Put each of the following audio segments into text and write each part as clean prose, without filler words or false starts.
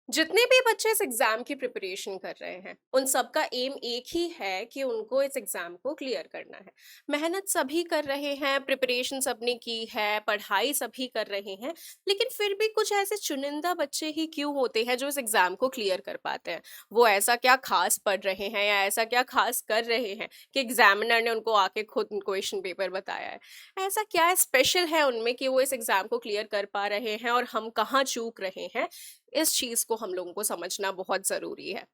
जितने भी बच्चे इस एग्जाम की प्रिपरेशन कर रहे हैं उन सबका एम एक ही है कि उनको इस एग्जाम को क्लियर करना है। मेहनत सभी कर रहे हैं, प्रिपरेशन सबने की है, पढ़ाई सभी कर रहे हैं, लेकिन फिर भी कुछ ऐसे चुनिंदा बच्चे ही क्यों होते हैं जो इस एग्जाम को क्लियर कर पाते हैं। वो ऐसा क्या खास पढ़ रहे हैं या ऐसा क्या खास कर रहे हैं कि एग्जामिनर ने उनको आके खुद क्वेश्चन पेपर बताया है। ऐसा क्या स्पेशल है उनमें कि वो इस एग्जाम को क्लियर कर पा रहे हैं और हम कहाँ चूक रहे हैं। इस चीज को हम लोगों को समझना बहुत जरूरी है।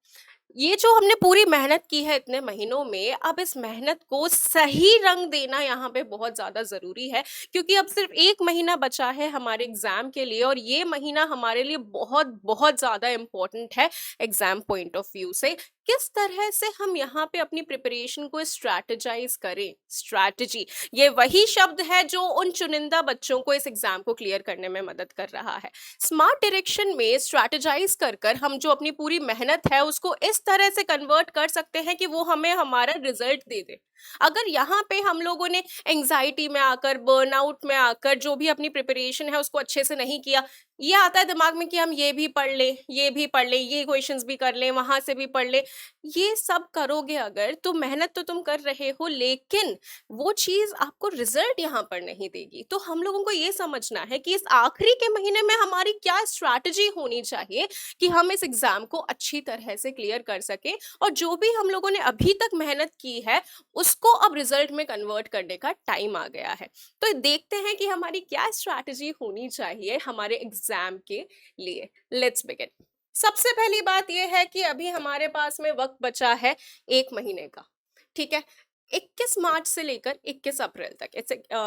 ये जो हमने पूरी मेहनत की है इतने महीनों में, अब इस मेहनत को सही रंग देना यहाँ पे बहुत ज्यादा जरूरी है, क्योंकि अब सिर्फ 1 महीना बचा है हमारे एग्जाम के लिए और ये महीना हमारे लिए बहुत बहुत ज्यादा इम्पोर्टेंट है। एग्जाम पॉइंट ऑफ व्यू से किस तरह से हम यहाँ पे अपनी प्रिपरेशन को स्ट्रैटेजाइज करें। स्ट्रैटेजी, ये वही शब्द है जो उन चुनिंदा बच्चों को इस एग्जाम को क्लियर करने में मदद कर रहा है। स्मार्ट डायरेक्शन में स्ट्रैटेजाइज कर कर हम जो अपनी पूरी मेहनत है उसको इस तरह से कन्वर्ट कर सकते हैं कि वो हमें हमारा रिजल्ट दे दे। अगर यहाँ पे हम लोगों ने एंजाइटी में आकर, बर्नआउट में आकर जो भी अपनी प्रिपरेशन है उसको अच्छे से नहीं किया, ये आता है दिमाग में कि हम ये भी पढ़ लें, ये भी पढ़ लें, ये क्वेश्चंस भी कर लें, वहां से भी पढ़ लें, ये सब करोगे अगर तो मेहनत तो तुम कर रहे हो, लेकिन वो चीज आपको रिजल्ट यहाँ पर नहीं देगी। तो हम लोगों को ये समझना है कि इस आखिरी के महीने में हमारी क्या स्ट्रैटेजी होनी चाहिए कि हम इस एग्जाम को अच्छी तरह से क्लियर कर सके और जो भी हम लोगों ने अभी तक मेहनत की है उसको अब रिजल्ट में कन्वर्ट करने का टाइम आ गया है। तो देखते हैं कि हमारी क्या स्ट्रैटेजी होनी चाहिए हमारे एग्जाम के लिए। Let's begin. सबसे पहली बात यह है कि अभी हमारे पास में वक्त बचा है 1 महीने का। ठीक है, 21 मार्च से लेकर 21 अप्रैल तक।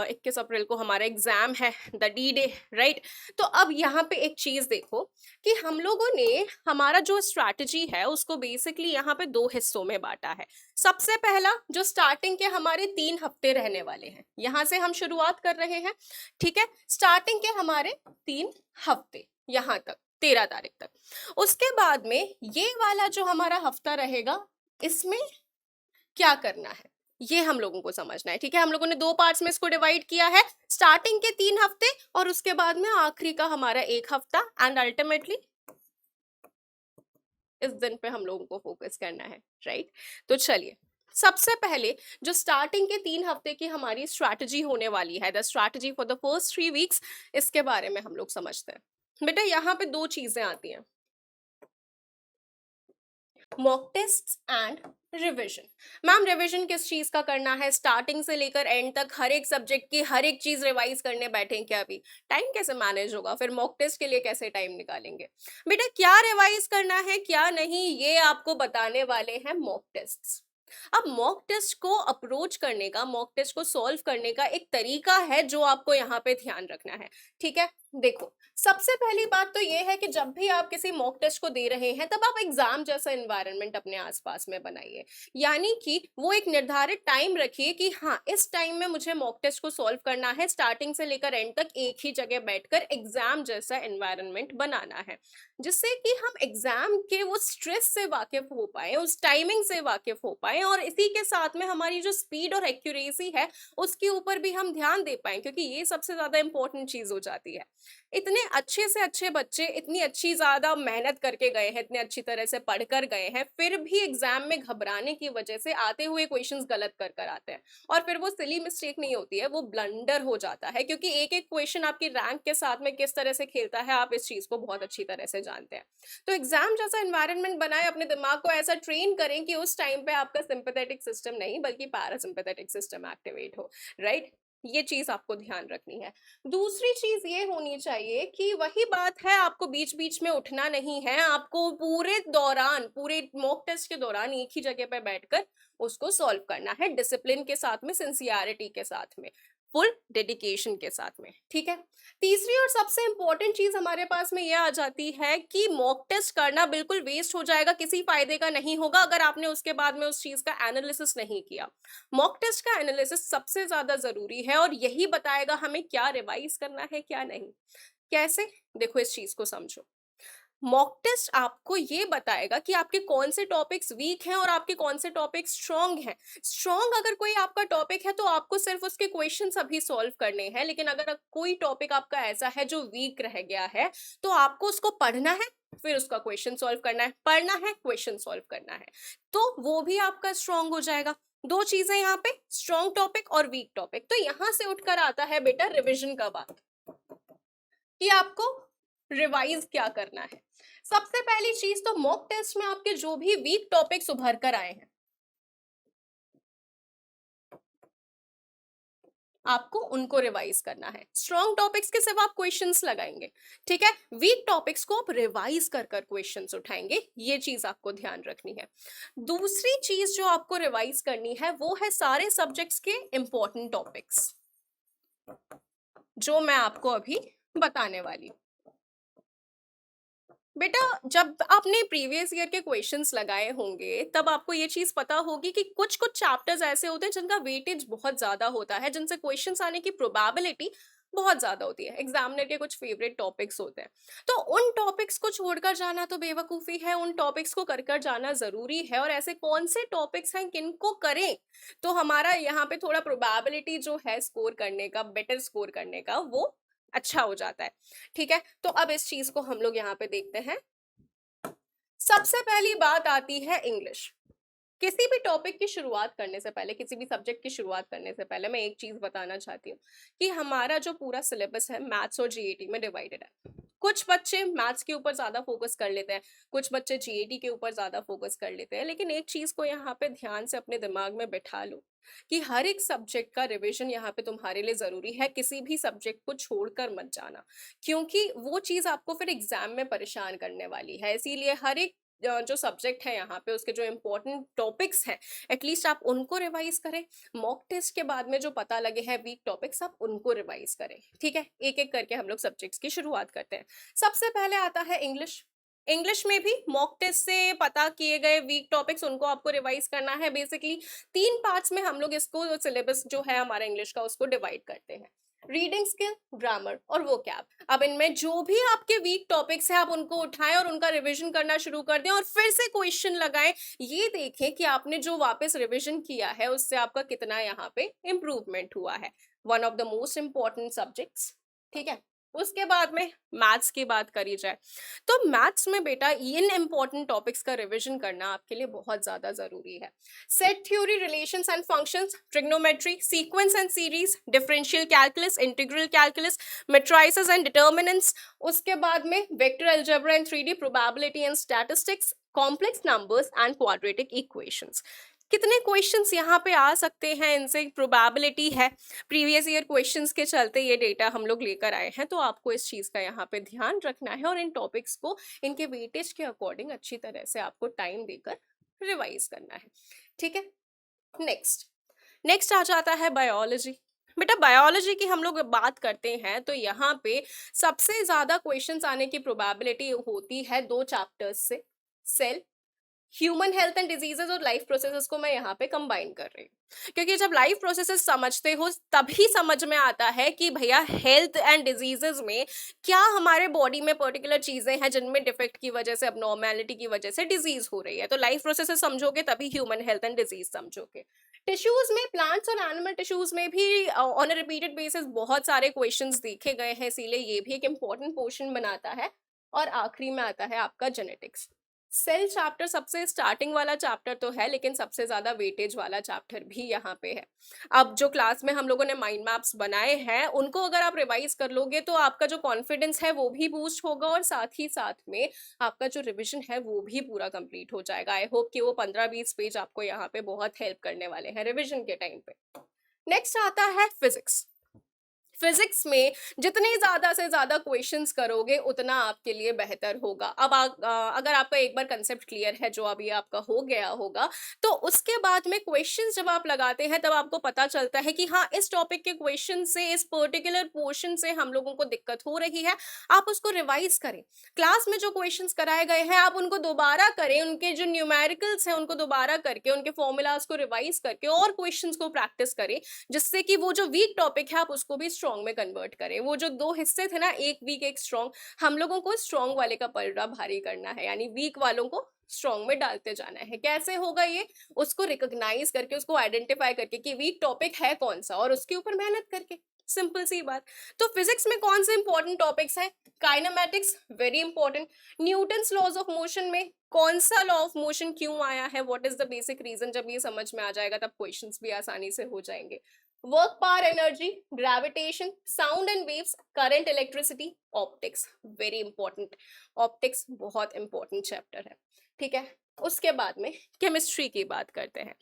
21 अप्रैल को हमारा एग्जाम है, द डी डे, राइट। तो अब यहाँ पे एक चीज देखो कि हम लोगों ने हमारा जो स्ट्रैटेजी है उसको बेसिकली यहाँ पे 2 हिस्सों में बांटा है। सबसे पहला, जो स्टार्टिंग के हमारे 3 हफ्ते रहने वाले हैं, यहाँ से हम शुरुआत कर रहे हैं। ठीक है, स्टार्टिंग के हमारे 3 हफ्ते यहाँ तक, 13 तारीख तक। उसके बाद में ये वाला जो हमारा हफ्ता रहेगा, इसमें क्या करना है ये हम लोगों को समझना है। ठीक है, हम लोगों ने 2 पार्ट्स में इसको डिवाइड किया है, स्टार्टिंग के 3 हफ्ते और उसके बाद में आखिरी का हमारा 1 हफ्ता, एंड अल्टीमेटली इस दिन पे हम लोगों को फोकस करना है, राइट। तो चलिए, सबसे पहले जो स्टार्टिंग के 3 हफ्ते की हमारी स्ट्रैटेजी होने वाली है, the strategy for the first 3 weeks, इसके बारे में हम लोग समझते हैं। बेटा यहाँ पे दो चीजें आती हैं, mock test and revision. Ma'am revision किस चीज का करना है? स्टार्टिंग से लेकर एंड तक हर एक सब्जेक्ट की हर एक चीज रिवाइज करने बैठे क्या? अभी टाइम कैसे मैनेज होगा? फिर मॉक टेस्ट के लिए कैसे टाइम निकालेंगे? बेटा क्या रिवाइज करना है क्या नहीं, ये आपको बताने वाले हैं मॉक टेस्ट। अब मॉक टेस्ट को अप्रोच करने का, मॉक टेस्ट को सॉल्व करने का एक तरीका है जो आपको यहाँ पे ध्यान रखना है। ठीक है, देखो सबसे पहली बात तो ये है कि जब भी आप किसी मॉक टेस्ट को दे रहे हैं तब आप एग्जाम जैसा एनवायरनमेंट अपने आसपास में बनाइए। यानी कि वो एक निर्धारित टाइम रखिए कि हाँ, इस टाइम में मुझे मॉक टेस्ट को सॉल्व करना है, स्टार्टिंग से लेकर एंड तक एक ही जगह बैठकर एग्जाम जैसा एनवायरनमेंट बनाना है, जिससे कि हम एग्जाम के वो स्ट्रेस से वाकिफ हो पाए, उस टाइमिंग से वाकिफ हो पाए और इसी के साथ में हमारी जो स्पीड और एक्यूरेसी है उसके ऊपर भी हम ध्यान दे पाए, क्योंकि ये सबसे ज्यादा इंपॉर्टेंट चीज हो जाती है। इतने अच्छे से अच्छे बच्चे इतनी अच्छी ज्यादा मेहनत करके गए हैं, इतने अच्छी तरह से पढ़कर गए हैं, फिर भी एग्जाम में घबराने की वजह से आते हुए क्वेश्चंस गलत कर कर आते हैं। और फिर वो सिली मिस्टेक नहीं होती है, वो ब्लंडर हो जाता है, क्योंकि एक एक क्वेश्चन आपकी रैंक के साथ में किस तरह से खेलता है आप इस चीज को बहुत अच्छी तरह से जानते हैं। तो एग्जाम जैसा एनवायरनमेंट बनाए, अपने दिमाग को ऐसा ट्रेन करें कि उस टाइम पे आपका सिंपैथेटिक सिस्टम नहीं बल्कि पैरासिम्पैथेटिक सिस्टम एक्टिवेट हो, राइट। ये चीज आपको ध्यान रखनी है। दूसरी चीज ये होनी चाहिए कि वही बात है, आपको बीच बीच में उठना नहीं है, आपको पूरे दौरान, पूरे मॉक टेस्ट के दौरान एक ही जगह पे बैठकर उसको सॉल्व करना है, डिसिप्लिन के साथ में, सिंसियरिटी के साथ में, फुल डेडिकेशन के साथ में। ठीक है, तीसरी और सबसे इंपॉर्टेंट चीज हमारे पास में यह आ जाती है कि मॉक टेस्ट करना बिल्कुल वेस्ट हो जाएगा, किसी फायदे का नहीं होगा अगर आपने उसके बाद में उस चीज का एनालिसिस नहीं किया। मॉक टेस्ट का एनालिसिस सबसे ज्यादा जरूरी है और यही बताएगा हमें क्या रिवाइज करना है क्या नहीं। कैसे? देखो इस चीज को समझो। मॉक टेस्ट आपको ये बताएगा कि आपके कौन से टॉपिक्स वीक हैं और आपके कौन से टॉपिक्स स्ट्रॉन्ग हैं। स्ट्रॉन्ग अगर कोई आपका टॉपिक है तो आपको सिर्फ उसके क्वेश्चन अभी सॉल्व करने हैं, लेकिन अगर कोई टॉपिक आपका ऐसा है जो वीक रह गया है तो आपको उसको पढ़ना है, फिर उसका क्वेश्चन सॉल्व करना है, पढ़ना है, क्वेश्चन सॉल्व करना है, तो वो भी आपका स्ट्रांग हो जाएगा। दो चीजें यहाँ पे, स्ट्रॉन्ग टॉपिक और वीक टॉपिक। तो यहां से उठकर आता है बेटा रिविजन का बात, कि आपको रिवाइज क्या करना है। सबसे पहली चीज तो मॉक टेस्ट में आपके जो भी वीक टॉपिक्स उभर कर आए हैं, आपको उनको रिवाइज करना है। स्ट्रॉन्ग टॉपिक्स के सिर्फ आप क्वेश्चंस लगाएंगे, ठीक है। वीक टॉपिक्स को आप रिवाइज कर कर क्वेश्चंस उठाएंगे, ये चीज आपको ध्यान रखनी है। दूसरी चीज जो आपको रिवाइज करनी है वो है सारे सब्जेक्ट्स के इंपॉर्टेंट टॉपिक्स, जो मैं आपको अभी बताने वाली हूँ। बेटा जब आपने प्रीवियस ईयर के क्वेश्चंस लगाए होंगे तब आपको ये चीज पता होगी कि कुछ कुछ चैप्टर्स ऐसे होते हैं जिनका वेटेज बहुत ज्यादा होता है, जिनसे क्वेश्चंस आने की प्रोबेबिलिटी बहुत ज्यादा होती है। एग्जामिनर के कुछ फेवरेट टॉपिक्स होते हैं, तो उन टॉपिक्स को छोड़कर जाना तो बेवकूफी है, उन टॉपिक्स को कर कर जाना जरूरी है। और ऐसे कौन से टॉपिक्स हैं किनको करें तो हमारा यहाँ पे थोड़ा प्रोबेबिलिटी जो है स्कोर करने का, बेटर स्कोर करने का, वो अच्छा हो जाता है, ठीक है। तो अब इस चीज को हम लोग यहाँ पे देखते हैं। सबसे पहली बात आती है इंग्लिश। किसी भी टॉपिक की शुरुआत करने से पहले, किसी भी सब्जेक्ट की शुरुआत करने से पहले मैं एक चीज बताना चाहती हूँ कि हमारा जो पूरा सिलेबस है मैथ्स और जीएटी में डिवाइडेड है। कुछ बच्चे मैथ्स के ऊपर ज्यादा फोकस कर लेते हैं, कुछ बच्चे जीएटी के ऊपर ज्यादा फोकस कर लेते हैं, लेकिन एक चीज को यहाँ पे ध्यान से अपने दिमाग में बैठा लो कि हर एक सब्जेक्ट का रिवीजन यहाँ पे तुम्हारे लिए जरूरी है। किसी भी सब्जेक्ट को छोड़कर मत जाना, क्योंकि वो चीज आपको फिर एग्जाम में परेशान करने वाली है। इसीलिए हर एक जो सब्जेक्ट है यहाँ पे उसके जो इम्पोर्टेंट टॉपिक्स हैं एटलीस्ट आप उनको रिवाइज करें। मॉक टेस्ट के बाद में जो पता लगे हैं वीक टॉपिक्स आप उनको रिवाइज करें, ठीक है। एक एक करके हम लोग सब्जेक्ट्स की शुरुआत करते हैं। सबसे पहले आता है इंग्लिश। इंग्लिश में भी मॉक टेस्ट से पता किए गए वीक टॉपिक्स उनको आपको रिवाइज करना है। बेसिकली 3 पार्ट्स में हम लोग इसको सिलेबस जो है हमारा इंग्लिश का उसको डिवाइड करते हैं, रीडिंग स्किल, ग्रामर और वोकैब। अब इनमें जो भी आपके वीक टॉपिक्स हैं आप उनको उठाएं और उनका रिवीजन करना शुरू कर दें और फिर से क्वेश्चन लगाएं। ये देखें कि आपने जो वापस रिवीजन किया है उससे आपका कितना यहाँ पे इम्प्रूवमेंट हुआ है। One of the most important subjects, ठीक है। उसके बाद में मैथ्स की बात करी जाए तो मैथ्स में बेटा इन इंपॉर्टेंट टॉपिक्स का रिवीजन करना आपके लिए बहुत ज्यादा जरूरी है। Set theory, relations and functions, trigonometry, sequence and series, differential calculus, integral calculus, matrices and determinants. उसके बाद में vector algebra and 3D, probability and statistics, complex numbers and quadratic equations. कितने क्वेश्चंस यहाँ पे आ सकते हैं, इनसे प्रोबेबिलिटी है। प्रीवियस ईयर क्वेश्चंस के चलते ये डेटा हम लोग लेकर आए हैं, तो आपको इस चीज का यहाँ पे ध्यान रखना है और इन टॉपिक्स को इनके वेटेज के अकॉर्डिंग अच्छी तरह से आपको टाइम देकर रिवाइज करना है, ठीक है। नेक्स्ट नेक्स्ट आ जाता है बायोलॉजी। बेटा बायोलॉजी की हम लोग बात करते हैं तो यहाँ पे सबसे ज्यादा क्वेश्चंस आने की प्रोबेबिलिटी होती है 2 चैप्टर्स से, cell, human health and diseases और लाइफ प्रोसेसेस को मैं यहाँ पे कंबाइन कर रही हूँ, क्योंकि जब लाइफ प्रोसेसेस समझते हो तभी समझ में आता है कि भैया हेल्थ एंड डिजीजेस में क्या हमारे बॉडी में पर्टिकुलर चीजें हैं जिनमें डिफेक्ट की वजह से, अबनॉर्मेलिटी की वजह से डिजीज हो रही है। तो लाइफ प्रोसेसेस समझोगे तभी ह्यूमन हेल्थ एंड डिजीज समझोगे। टिश्यूज में, प्लांट्स और एनिमल टिश्यूज में भी ऑन अ रिपीटेड बेसिस बहुत सारे क्वेश्चंस देखे गए हैं, इसीलिए ये भी एक इंपॉर्टेंट पोर्शन बनाता है। और आखिरी में आता है आपका जेनेटिक्स। सेल चैप्टर सबसे स्टार्टिंग वाला चैप्टर तो है, लेकिन सबसे ज्यादा वेटेज वाला चैप्टर भी यहाँ पे है। अब जो क्लास में हम लोगों ने माइंड मैप्स बनाए हैं उनको अगर आप रिवाइज कर लोगे तो आपका जो कॉन्फिडेंस है वो भी बूस्ट होगा और साथ ही साथ में आपका जो रिविजन है वो भी पूरा कंप्लीट हो जाएगा। आई होप कि वो 15-20 पेज आपको यहाँ पे बहुत हेल्प करने वाले हैं रिविजन के टाइम पे। नेक्स्ट आता है फिजिक्स। फिजिक्स में जितने ज्यादा से ज्यादा क्वेश्चंस करोगे उतना आपके लिए बेहतर होगा। अब अगर आपका एक बार कंसेप्ट क्लियर है जो अभी आपका हो गया होगा, तो उसके बाद में क्वेश्चंस जब आप लगाते हैं तब आपको पता चलता है कि हाँ इस टॉपिक के क्वेश्चन से, इस पर्टिकुलर पोर्शन से हम लोगों को दिक्कत हो रही है। आप उसको रिवाइज करें, क्लास में जो क्वेश्चंस कराए गए हैं आप उनको दोबारा करें, उनके जो न्यूमेरिकल्स हैं उनको दोबारा करके, उनके फॉर्मूलाज को रिवाइज करके और क्वेश्चंस को प्रैक्टिस करें, जिससे कि वो जो वीक टॉपिक है आप उसको भी स्ट्रॉन्ग में कन्वर्ट करें। वो जो 2 हिस्से थे ना, एक वीक एक स्ट्रॉन्ग, हम लोगों को स्ट्रॉन्ग वाले का पलड़ा भारी करना है, यानी वीक वालों को स्ट्रॉन्ग में डालते जाना है। कैसे होगा ये? उसको रिकॉग्नाइज करके, उसको आइडेंटिफाई करके कि वीक टॉपिक है कौन सा और उसके ऊपर मेहनत करके। सिंपल सी बात। तो फिजिक्स में कौन से इंपॉर्टेंट टॉपिक्स हैं? Kinematics very important. Newton's laws of motion में कौन सा लॉ ऑफ मोशन क्यों आया है, what is the basic reason, जब ये समझ में आ जाएगा तब क्वेश्चंस भी आसानी से हो जाएंगे। Work, power, energy, gravitation, sound and waves, current, electricity, optics very important. Optics बहुत इंपॉर्टेंट चैप्टर है, ठीक है। उसके बाद में केमिस्ट्री की बात करते हैं।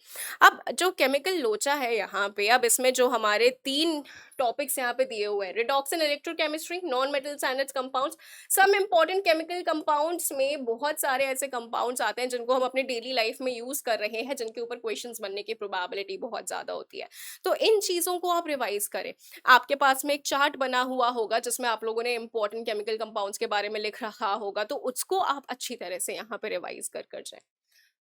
अब जो केमिकल लोचा है यहाँ पे, अब इसमें जो हमारे 3 टॉपिक्स यहाँ पे दिए हुए हैं, redox and electrochemistry, non metals and its compounds, some important chemical compounds में बहुत सारे ऐसे कंपाउंड्स आते हैं जिनको हम अपने डेली लाइफ में यूज कर रहे हैं, जिनके ऊपर क्वेश्चंस बनने की प्रोबेबिलिटी बहुत ज्यादा होती है। तो इन चीजों को आप रिवाइज करें। आपके पास में एक चार्ट बना हुआ होगा जिसमें आप लोगों ने इंपॉर्टेंट केमिकल कंपाउंड्स के बारे में लिख रखा होगा, तो उसको आप अच्छी तरह से यहाँ पे रिवाइज कर जाए।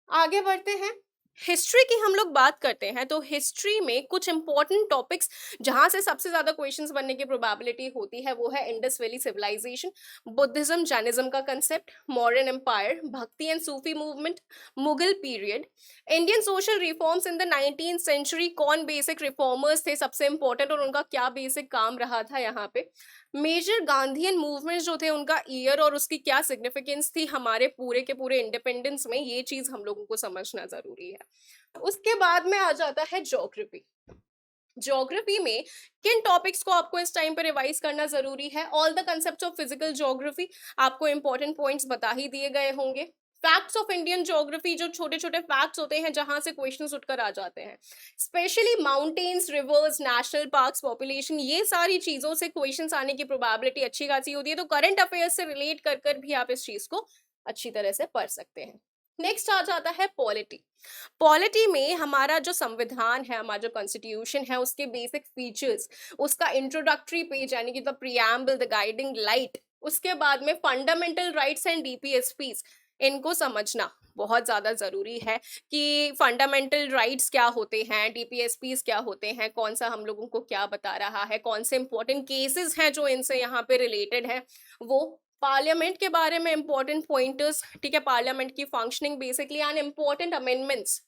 आगे बढ़ते हैं। हिस्ट्री की हम लोग बात करते हैं, तो हिस्ट्री में कुछ इंपॉर्टेंट टॉपिक्स जहां से सबसे ज्यादा क्वेश्चंस बनने की प्रोबेबिलिटी होती है वो है Indus valley civilisation, Buddhism Jainism का concept, modern empire, bhakti and Sufi movement, Mughal period, Indian social reforms in the 19th century, कौन बेसिक रिफॉर्मर्स थे सबसे इंपॉर्टेंट और उनका क्या बेसिक काम रहा था यहाँ पे, मेजर गांधीयन मूवमेंट्स जो थे उनका ईयर और उसकी क्या सिग्निफिकेंस थी हमारे पूरे के पूरे इंडिपेंडेंस में, ये चीज हम लोगों को समझना जरूरी है। उसके बाद में आ जाता है ज्योग्राफी। ज्योग्राफी में किन टॉपिक्स को आपको इस टाइम पे रिवाइज करना जरूरी है? All the concepts of physical geography, आपको इंपॉर्टेंट पॉइंट्स बता ही दिए गए होंगे। फैक्ट्स ऑफ इंडियन ज्योग्राफी, जो छोटे छोटे फैक्ट्स होते हैं जहां से क्वेश्चंस उठकर आ जाते हैं, specially mountains, reverse, national parks, population, ये सारी चीजों से क्वेश्चंस आने की प्रोबेबिलिटी अच्छी खासी होती है। तो करंट अफेयर्स से रिलेट कर कर भी आप इस चीज को अच्छी तरह से पढ़ सकते हैं। नेक्स्ट आ जाता है पॉलिटी। पॉलिटी में हमारा जो संविधान है, हमारा जो कॉन्स्टिट्यूशन है, उसके बेसिक फीचर्स, उसका इंट्रोडक्टरी पेज यानी कि the preamble, the guiding light, उसके बाद में फंडामेंटल राइट्स एंड डीपीएसपीज, इनको समझना बहुत ज्यादा जरूरी है कि फंडामेंटल राइट्स क्या होते हैं, डीपीएसपीज क्या होते हैं, कौन सा हम लोगों को क्या बता रहा है, कौन से इंपॉर्टेंट केसेस हैं जो इनसे यहाँ पे रिलेटेड है, वो पार्लियामेंट के बारे में इंपॉर्टेंट पॉइंटर्स, ठीक है, पार्लियामेंट की functioning basically and important amendments,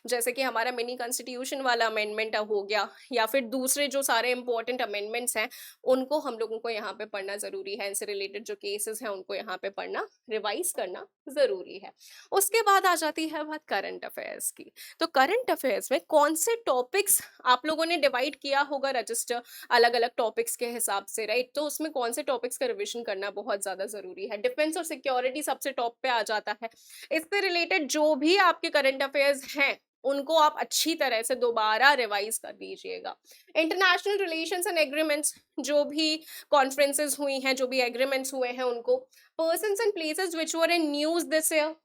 जैसे कि हमारा मिनी कॉन्स्टिट्यूशन वाला अमेंडमेंट हो गया, या फिर दूसरे जो सारे इंपॉर्टेंट अमेंडमेंट्स हैं उनको हम लोगों को यहाँ पे पढ़ना जरूरी है। इनसे रिलेटेड जो केसेस हैं उनको यहाँ पे पढ़ना, रिवाइज करना जरूरी है। उसके बाद आ जाती है बात करंट अफेयर्स की। तो करंट अफेयर्स में कौन से टॉपिक्स आप लोगों ने डिवाइड किया होगा रजिस्टर अलग अलग टॉपिक्स के हिसाब से, राइट? तो उसमें कौन से टॉपिक्स का रिविजन करना बहुत ज्यादा जरूरी है। डिफेंस और सिक्योरिटी सबसे टॉप पे आ जाता है। इससे रिलेटेड जो भी आपके करंट अफेयर्स हैं उनको आप अच्छी तरह से दोबारा रिवाइज कर लीजिएगा। इंटरनेशनल रिलेशंस एंड एग्रीमेंट्स, जो भी कॉन्फ्रेंसेस हुई हैं, जो भी एग्रीमेंट्स हुए हैं उनको, persons and places which were in news this year,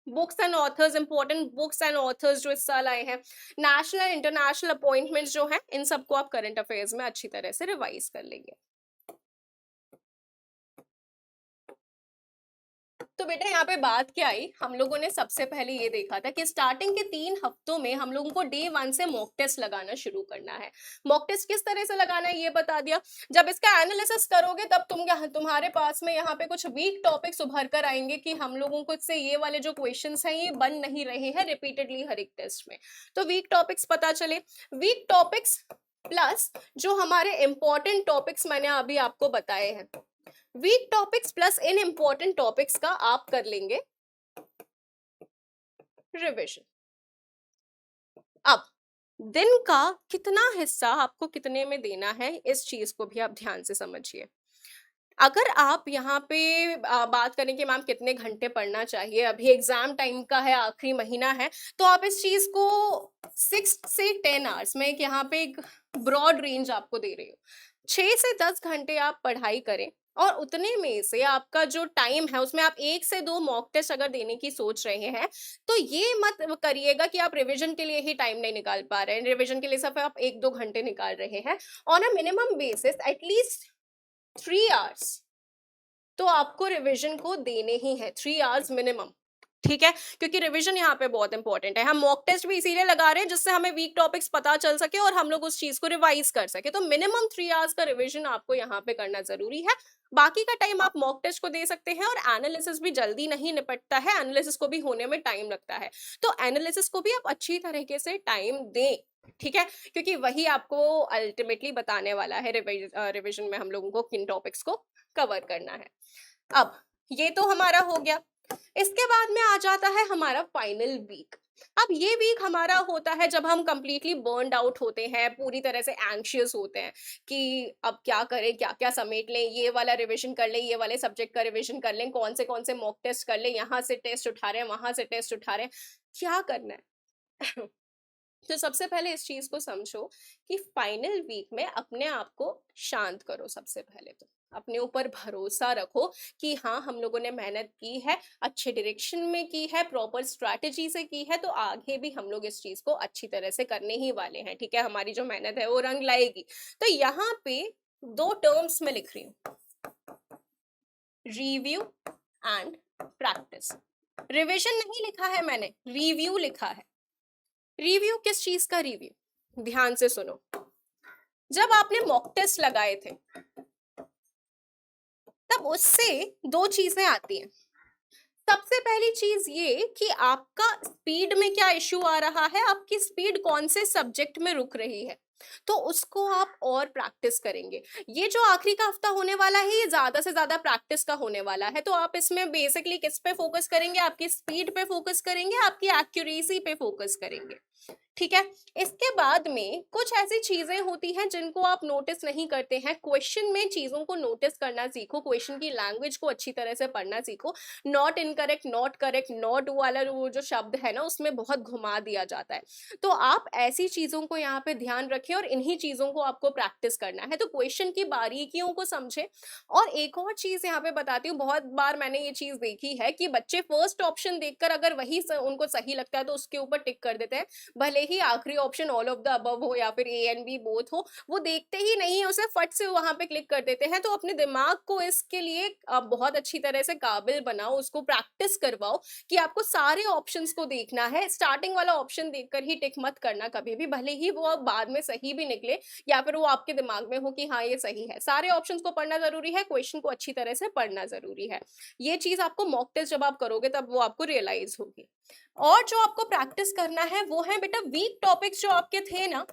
books and authors, important books and authors जो इस साल आए हैं, नेशनल एंड इंटरनेशनल अपॉइंटमेंट्स जो हैं, इन सबको आप करंट अफेयर्स में अच्छी तरह से रिवाइज कर लेंगे। तो बेटा यहाँ पे बात क्या आई, हम लोगों ने सबसे पहले ये देखा था कि स्टार्टिंग के 3 हफ्तों में हम लोगों को डे 1 से मॉक टेस्ट लगाना शुरू करना है। मॉक टेस्ट किस तरह से लगाना है ये बता दिया। जब इसका एनालिसिस करोगे तब तुम्हारे पास में यहाँ पे कुछ वीक टॉपिक्स उभर कर आएंगे कि हम लोगों को इससे ये वाले जो क्वेश्चंस हैं ये बन नहीं रहे हैं रिपीटेडली हर एक टेस्ट में। तो वीक टॉपिक्स पता चले, वीक टॉपिक्स प्लस जो हमारे इंपॉर्टेंट टॉपिक्स मैंने अभी आपको बताए हैं, वीक टॉपिक्स प्लस इन इंपॉर्टेंट टॉपिक्स का आप कर लेंगे रिविजन। अब दिन का कितना हिस्सा आपको कितने में देना है, इस चीज को भी आप ध्यान से समझिए। अगर आप यहाँ पे बात करें कि मैम कितने घंटे पढ़ना चाहिए, अभी एग्जाम टाइम का है, आखिरी महीना है, तो आप इस चीज को 6 से 10 आवर्स में यहाँ पे एक ब्रॉड रेंज आपको दे रही हूँ। 6 से 10 घंटे आप पढ़ाई करें और उतने में से आपका जो टाइम है उसमें आप 1 से 2 मॉक टेस्ट अगर देने की सोच रहे हैं तो ये मत करिएगा कि आप रिवीजन के लिए ही टाइम नहीं निकाल पा रहे हैं, रिवीजन के लिए सिर्फ आप 1-2 घंटे निकाल रहे हैं। On a minimum basis at least 3 hours तो आपको रिवीजन को देने ही है, 3 आवर्स मिनिमम, ठीक है, क्योंकि रिवीजन यहाँ पे बहुत इंपॉर्टेंट है। हम मॉक टेस्ट भी इसीलिए लगा रहे हैं जिससे हमें वीक टॉपिक्स पता चल सके और हम लोग उस चीज को रिवाइज कर सके। तो मिनिमम 3 आवर्स का रिवीजन आपको यहाँ पे करना जरूरी है। बाकी का टाइम आप मॉक टेस्ट को दे सकते हैं, और एनालिसिस भी जल्दी नहीं निपटता है, एनालिसिस को भी होने में टाइम लगता है। तो एनालिसिस को भी आप अच्छी तरीके से टाइम दें, ठीक है, क्योंकि वही आपको अल्टीमेटली बताने वाला है रिवीजन में हम लोगों को किन टॉपिक्स को कवर करना है। अब ये तो हमारा हो गया। इसके बाद में आ जाता है हमारा फाइनल वीक। अब ये वीक हमारा होता है जब हम कंप्लीटली बर्नड आउट होते हैं, पूरी तरह से एंग्शियस होते हैं कि अब क्या करें, क्या क्या समेट लें, ये वाला रिवीजन कर लें, ये वाले सब्जेक्ट का रिवीजन कर लें, कौन से मॉक टेस्ट कर लें, यहाँ से टेस्ट उठा रहे हैं, वहां से टेस्ट उठा रहे हैं, क्या करना है। तो सबसे पहले इस चीज को समझो कि फाइनल वीक में अपने आप को शांत करो। सबसे पहले तो अपने ऊपर भरोसा रखो कि हाँ, हम लोगों ने मेहनत की है, अच्छे डायरेक्शन में की है, प्रॉपर स्ट्रैटेजी से की है, तो आगे भी हम लोग इस चीज को अच्छी तरह से करने ही वाले हैं, ठीक है, हमारी जो मेहनत है वो रंग लाएगी। तो यहाँ पे 2 टर्म्स में लिख रही हूँ, रिव्यू एंड प्रैक्टिस। रिविजन नहीं लिखा है मैंने, रिव्यू लिखा है। रिव्यू किस चीज का रिव्यू? ध्यान से सुनो। जब आपने मॉक टेस्ट लगाए थे तब उससे 2 चीजें आती हैं। सबसे पहली चीज ये कि आपका स्पीड में क्या इश्यू आ रहा है, आपकी स्पीड कौन से सब्जेक्ट में रुक रही है, तो उसको आप और प्रैक्टिस करेंगे। ये जो आखिरी का हफ्ता होने वाला है, ये ज्यादा से ज्यादा प्रैक्टिस का होने वाला है। तो आप इसमें बेसिकली किस पे फोकस करेंगे? आपकी स्पीड पे फोकस करेंगे, आपकी एक्यूरेसी पे फोकस करेंगे, ठीक है। इसके बाद में कुछ ऐसी चीजें होती हैं जिनको आप नोटिस नहीं करते हैं। क्वेश्चन में चीजों को नोटिस करना सीखो, क्वेश्चन की लैंग्वेज को अच्छी तरह से पढ़ना सीखो। Not incorrect, not correct, not वाला वो जो शब्द है ना, उसमें बहुत घुमा दिया जाता है। तो आप ऐसी चीजों को यहाँ पे ध्यान रखें और इन्हीं चीजों को आपको प्रैक्टिस करना है। तो क्वेश्चन की बारीकियों को समझे। और एक और चीज यहाँ पे बताती हूँ, बहुत बार मैंने ये चीज देखी है कि बच्चे फर्स्ट ऑप्शन देखकर अगर वही उनको सही लगता है तो उसके ऊपर टिक कर देते हैं, भले ही आखिरी option all of the above हो या फिर ए एंड बी बोथ हो, वो देखते ही नहीं है, उसे फट से वहां पे क्लिक कर देते हैं। तो अपने दिमाग को इसके लिए बहुत अच्छी तरह से काबिल बनाओ, उसको प्रैक्टिस करवाओ कि आपको सारे ऑप्शंस को देखना है। स्टार्टिंग वाला ऑप्शन देखकर ही टिक मत करना कभी भी, भले ही वो अब बाद में सही भी निकले या फिर वो आपके दिमाग में हो कि हाँ ये सही है। सारे ऑप्शंस को पढ़ना जरूरी है, क्वेश्चन को अच्छी तरह से पढ़ना जरूरी है। ये चीज आपको मॉक टेस्ट जब आप करोगे तब वो आपको रियलाइज होगी। और जो आपको प्रैक्टिस करना है वो है बेटा वीक टॉपिक्स जो आपके थे ना,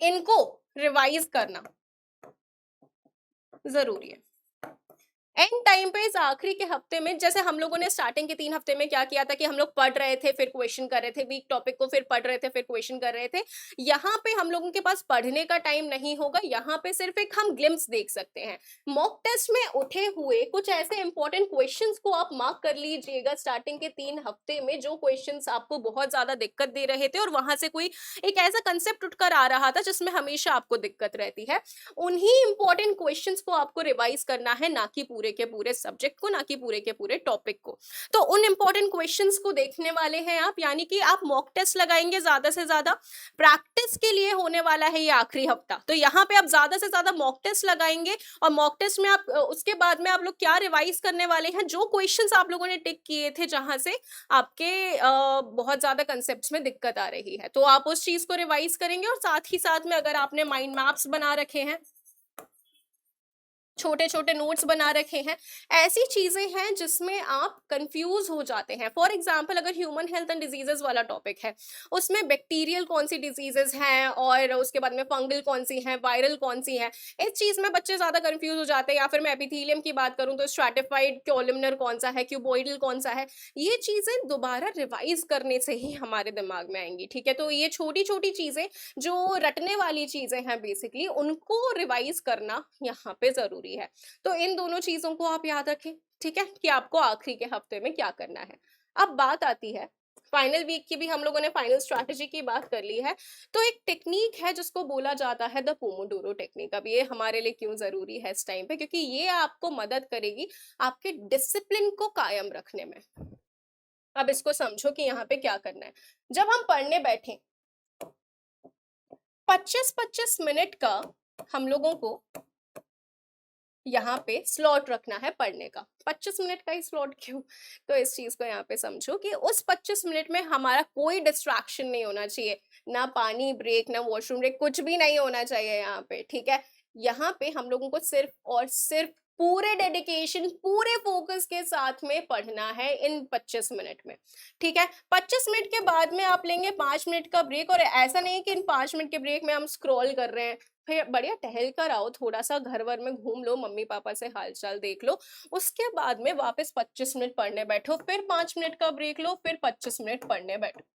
इनको रिवाइज करना जरूरी है। एंड टाइम पे इस आखिरी के हफ्ते में, जैसे हम लोगों ने स्टार्टिंग के 3 हफ्ते में क्या किया था कि हम लोग पढ़ रहे थे फिर क्वेश्चन कर रहे थे, वीक टॉपिक को फिर पढ़ रहे थे फिर क्वेश्चन कर रहे थे। यहाँ पे हम लोगों के पास पढ़ने का टाइम नहीं होगा, यहाँ पे सिर्फ एक हम ग्लिम्स देख सकते हैं। मॉक टेस्ट में उठे हुए कुछ ऐसे इंपॉर्टेंट क्वेश्चंस को आप मार्क कर लीजिएगा स्टार्टिंग के 3 हफ्ते में, जो क्वेश्चंस आपको बहुत ज्यादा दिक्कत दे रहे थे और वहां से कोई एक ऐसा कंसेप्ट उठकर आ रहा था जिसमें हमेशा आपको दिक्कत रहती है। उन्हीं इंपॉर्टेंट क्वेश्चंस को आपको रिवाइज करना है, ना कि पूरे के पूरे सब्जेक्ट को, ना कि पूरे के पूरे टॉपिक को। तो उन इंपॉर्टेंट क्वेश्चंस को देखने वाले हैं आप, यानी कि आप मॉक टेस्ट लगाएंगे ज्यादा से ज्यादा। प्रैक्टिस के लिए होने वाला है ये आखिरी हफ्ता, तो यहाँ पे आप ज्यादा से ज्यादा मॉक टेस्ट लगाएंगे। और मॉक टेस्ट में आप उसके बाद में आप लोग क्या रिवाइज करने वाले हैं, जो क्वेश्चंस आप लोगों ने टिक किए थे जहां से आपके बहुत ज्यादा कंसेप्ट में दिक्कत आ रही है, तो आप उस चीज को रिवाइज करेंगे। और साथ ही साथ में अगर आपने माइंड मैप्स बना रखे हैं, छोटे छोटे नोट्स बना रखे हैं, ऐसी चीजें हैं जिसमें आप कंफ्यूज हो जाते हैं। फॉर एग्जांपल अगर ह्यूमन हेल्थ एंड डिजीजेस वाला टॉपिक है, उसमें बैक्टीरियल कौन सी डिजीजेस हैं और उसके बाद में फंगल कौन सी हैं, वायरल कौन सी हैं, इस चीज में बच्चे ज्यादा कंफ्यूज हो जाते हैं। या फिर मैं एपिथेलियम की बात करूं तो स्ट्रैटिफाइड कॉलमनर कौन सा है, क्यूबॉइडल कौन सा है, ये चीजें दोबारा रिवाइज करने से ही हमारे दिमाग में आएंगी, ठीक है। तो ये छोटी छोटी चीजें जो रटने वाली चीजें हैं बेसिकली, उनको रिवाइज करना यहाँ पे जरूरी है। तो इन दोनों चीजों को आप याद रखें, ठीक है, कि आपको आखिरी के हफ्ते में क्या करना है। अब बात आती है फाइनल वीक की, भी हम लोगों ने फाइनल स्ट्रैटेजी की बात कर ली है। तो एक टेक्निक है जिसको बोला जाता है द पोमोडोरो टेक्निक। अब ये हमारे लिए क्यों जरूरी है इस टाइम पे? क्योंकि ये आपको मदद करेगी आपके डिसिप्लिन को कायम रखने में। अब इसको समझो कि यहाँ पे क्या करना है। जब हम पढ़ने बैठे 25-25 मिनट का हम लोगों को यहाँ पे स्लॉट रखना है पढ़ने का। 25 मिनट का ही स्लॉट क्यों? तो इस चीज़ को यहाँ पे समझो कि उस 25 मिनट में हमारा कोई डिस्ट्रैक्शन नहीं होना चाहिए। ना पानी ब्रेक, ना वॉशरूम ब्रेक, कुछ भी नहीं होना चाहिए यहाँ पे, ठीक है? यहाँ पे हम लोगों को सिर्फ और सिर्फ पूरे डेडिकेशन, पूरे फोकस के साथ में पढ़ना है इन 25 मिनट में, ठीक है? 25 मिनट के बाद में आप लेंगे 5 मिनट का ब्रेक, और ऐसा नहीं कि इन 5 मिनट के ब्रेक में हम स्क्रॉल कर रहे हैं, फिर बढ़िया टहल कर आओ, थोड़ा सा घर वर में घूम लो, मम्मी पापा से हालचाल देख लो, उसके बाद में वापस 25 मिनट पढ़ने बैठो, फिर 5 मिनट का ब्रेक लो, फिर 25 मिनट पढ़ने बैठो।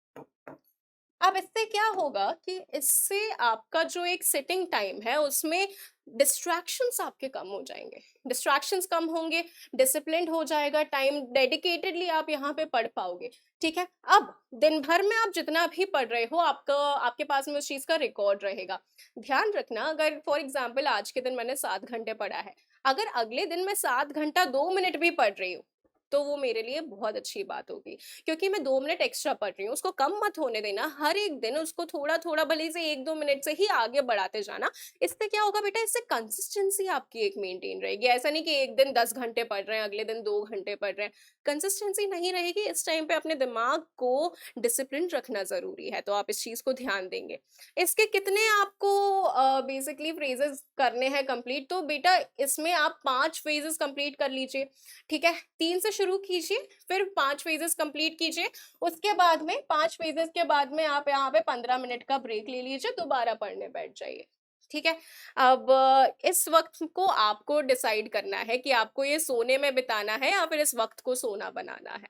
अब इससे क्या होगा कि इससे आपका जो एक सिटिंग टाइम है उसमें डिस्ट्रैक्शंस आपके कम हो जाएंगे, डिस्ट्रैक्शंस कम होंगे, डिसिप्लिन्ड हो जाएगा टाइम, डेडिकेटेडली आप यहाँ पे पढ़ पाओगे, ठीक है? अब दिन भर में आप जितना भी पढ़ रहे हो, आपका आपके पास में उस चीज का रिकॉर्ड रहेगा। ध्यान रखना, अगर फॉर एग्जाम्पल आज के दिन मैंने 7 घंटे पढ़ा है, अगर अगले दिन मैं 7 घंटा 2 मिनट भी पढ़ रही हूँ, तो वो मेरे लिए बहुत अच्छी बात होगी, क्योंकि मैं 2 मिनट एक्स्ट्रा पढ़ रही हूँ, उसको कम मत होने देना। हर एक दिन उसको थोड़ा थोड़ा, भले से 1-2 मिनट से ही आगे बढ़ाते जाना। इससे क्या होगा बेटा, इससे कंसिस्टेंसी आपकी एक मेंटेन रहेगी। ऐसा नहीं कि एक दिन 10 घंटे पढ़ रहे हैं, अगले दिन 2 घंटे पढ़ रहे हैं, कंसिस्टेंसी नहीं रहेगी। इस टाइम पे अपने दिमाग को डिसिप्लिन रखना जरूरी है, तो आप इस चीज को ध्यान देंगे। इसके कितने आपको बेसिकली फ्रेजेस करने हैं कंप्लीट, तो बेटा इसमें आप 5 फेजेस कंप्लीट कर लीजिए, ठीक है? 3 से शुरू कीजिए, फिर 5 फेजेस कंप्लीट कीजिए, उसके बाद में 5 फेजेस के बाद में आप यहाँ पे 15 मिनट का ब्रेक ले लीजिए, दोबारा पढ़ने बैठ जाइए, ठीक है? अब इस वक्त को आपको डिसाइड करना है कि आपको ये सोने में बिताना है या फिर इस वक्त को सोना बनाना है,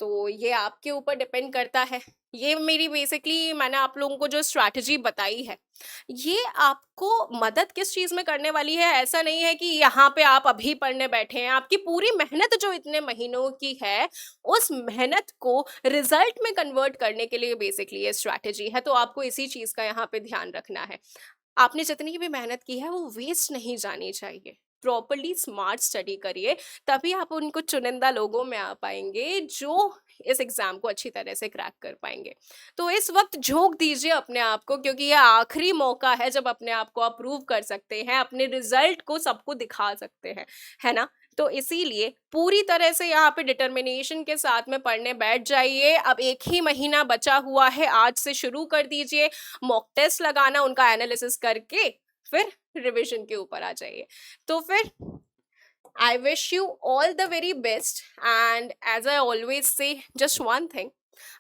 तो ये आपके ऊपर डिपेंड करता है। ये मेरी बेसिकली मैंने आप लोगों को जो स्ट्रैटेजी बताई है, ये आपको मदद किस चीज में करने वाली है, ऐसा नहीं है कि यहाँ पे आप अभी पढ़ने बैठे हैं। आपकी पूरी मेहनत जो इतने महीनों की है, उस मेहनत को रिजल्ट में कन्वर्ट करने के लिए बेसिकली ये स्ट्रैटेजी है, तो आपको इसी चीज का यहाँ पे ध्यान रखना है। आपने जितनी भी मेहनत की है वो वेस्ट नहीं जानी चाहिए। प्रॉपरली स्मार्ट स्टडी करिए, तभी आप उनको चुनिंदा लोगों में आ पाएंगे जो इस एग्जाम को अच्छी तरह से क्रैक कर पाएंगे। तो इस वक्त झोंक दीजिए अपने आप को, क्योंकि यह आखिरी मौका है जब अपने आप को आप प्रूव कर सकते हैं, अपने रिजल्ट को सबको दिखा सकते हैं, है ना? तो इसीलिए पूरी तरह से यहाँ पे डिटर्मिनेशन के साथ में पढ़ने बैठ जाइए। अब 1 ही महीना बचा हुआ है, आज से शुरू कर दीजिए मॉक टेस्ट लगाना, उनका एनालिसिस करके फिर रिवीजन के ऊपर आ जाइए। तो फिर I wish you all the very best. And as I always say, just one thing,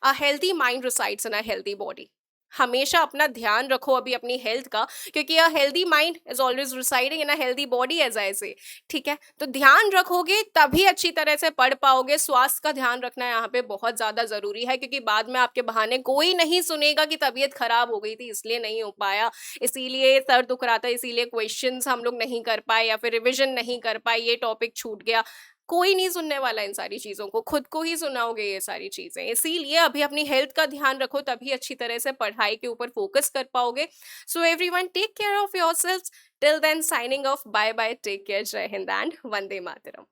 a healthy mind resides in a healthy body. हमेशा अपना ध्यान रखो अभी अपनी हेल्थ का, क्योंकि a healthy mind is always residing in a healthy body, as I say, ठीक है? तो ध्यान रखोगे तभी अच्छी तरह से पढ़ पाओगे। स्वास्थ्य का ध्यान रखना यहाँ पे बहुत ज्यादा जरूरी है, क्योंकि बाद में आपके बहाने कोई नहीं सुनेगा कि तबीयत खराब हो गई थी इसलिए नहीं हो पाया, इसीलिए सर दुख रहा था, इसीलिए क्वेश्चंस हम लोग नहीं कर पाए या फिर रिविजन नहीं कर पाए, ये टॉपिक छूट गया। कोई नहीं सुनने वाला इन सारी चीजों को, खुद को ही सुनाओगे ये सारी चीजें। इसीलिए अभी अपनी हेल्थ का ध्यान रखो, तभी अच्छी तरह से पढ़ाई के ऊपर फोकस कर पाओगे। So everyone, take care of yourselves. Till then, signing off, bye bye, take care, Jai Hind and Vande Mataram.